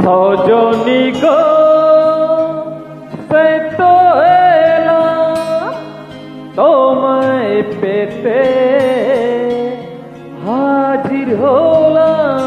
সজনী গো সে তো এলাম তোমায় পেতে হাজির হলাম।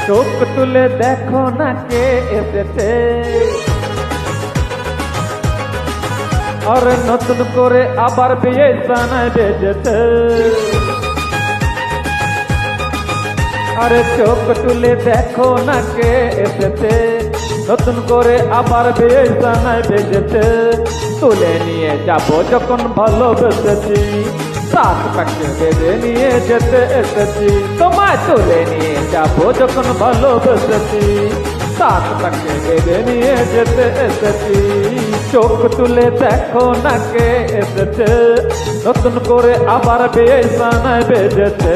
চোখ তুলে দেখো না কে এসেছে, আর নতুন করে আবার বিয়ে সানায় বেজেছে। আরে চোখ তুলে দেখো না কে এসেছে, নতুন করে আবার বিয়ে সানায় বেজেছে। তুলে নিয়ে যাবো যখন ভালোবেসেছি, সাত পাকে বেঁধে নিয়ে যেতে এসেছি। তোমায় তুলে নিয়ে যাবো যখন ভালোবেসেছি, সাত পাকে বেঁধে নিয়ে যেতে এসেছি। চোখ তুলে দেখো না কে এসেছে, নতুন করে আবার বিয়ে সানায় বেজেছে।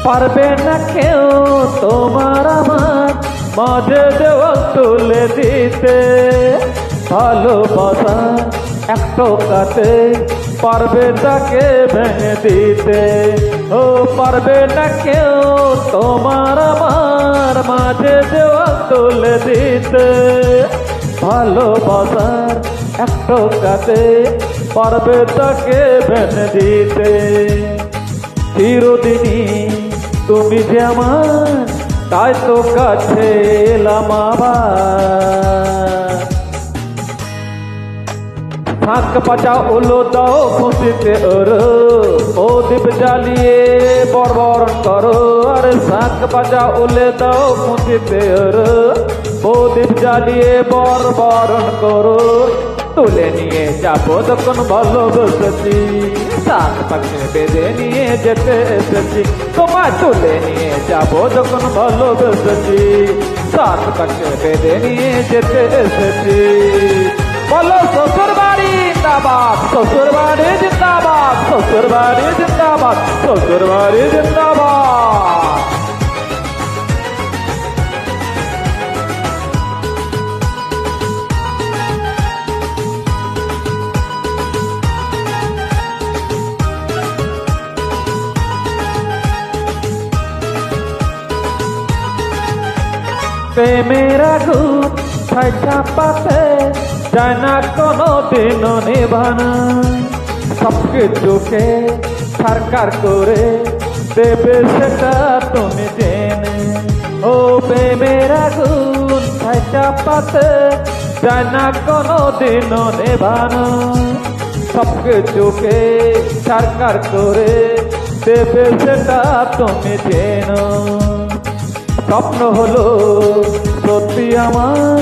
পারবে না কেউ তোমার আমার মাঝে দেওয়াল তুলে দিতে, ভালোবাসা এক টোকাতে পারবে তাকে ভেঙে দিতে। ও পারবে না কেউ তোমার আমার মাঝে দেওয়াল তুলে দিতে, ভালোবাসার এক টোকাতে পারবে তাকে ভেঙে দিতে। চিরদিনই তুমি যে আমার, তাই তো কাছে এলাম আবার। শাঁখ বাজাও ওলো দাও খুশিতে ওরো, ও দীপ জ্বালিয়ে বরবরণ করো। আরে শাঁখ বাজাও ওলে দাও খুশিতে ওরো, ও দীপ জ্বালিয়ে বরবরণ করো। তুলে নিয়ে যাবো যখন ভালোবেসেছি, সাত পাকে বেঁধে নিয়ে যেতে এসেছি। তোমায় তুলে নিয়ে যাবো যখন ভালোবেসেছি, সাত পাকে বেঁধে নিয়ে যেতে এসেছি। বলো শ্বশুর বাড়ি জিন্দাবাদ, শ্বশুর বাড়ি জিন্দাবাদ, শ্বশুর বাড়ি জিন্দাবাদ, শ্বশুর বাড়ি জিন্দাবাদ। প্রেমের আগুন ছাই চাপাতে যায় না কোনো দিনও নিভানো, সবকিছুকে সরকার করে দেবে সেটা তুমি জেনে। ও প্রেমের আগুন ছাই চাপাতে যায় না কোনো দিনও নিভানো, সবকিছুকে সরকার করে দেবে সেটা তুমি জেনো। স্বপ্ন হলো সত্যি আমার,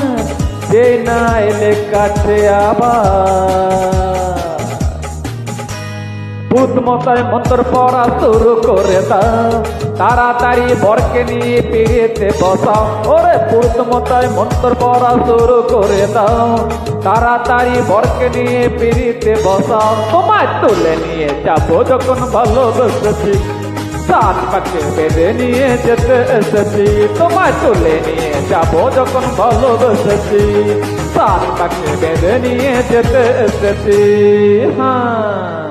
যে না এলে কাছে আবার। ভূত মশাই মন্ত্র পড়া শুরু করে দাও, তাড়াতাড়ি বরকে নিয়ে পিড়িতে বসাও। ওরে ভূত মশাই মন্ত্র পড়া শুরু করে দাও, তাড়াতাড়ি বরকে নিয়ে পিড়িতে বসাও। তোমায় তুলে নিয়ে যাবো যখন ভালোবেসেছি, সাত পাকে বেঁধে নিয়ে যেতে এসেছি। তোমায় তুলে নিয়ে যাবো যখন ভালোবেসেছি, সাত পাকে বেঁধে নিয়ে যেতে এসেছি। হ্যাঁ।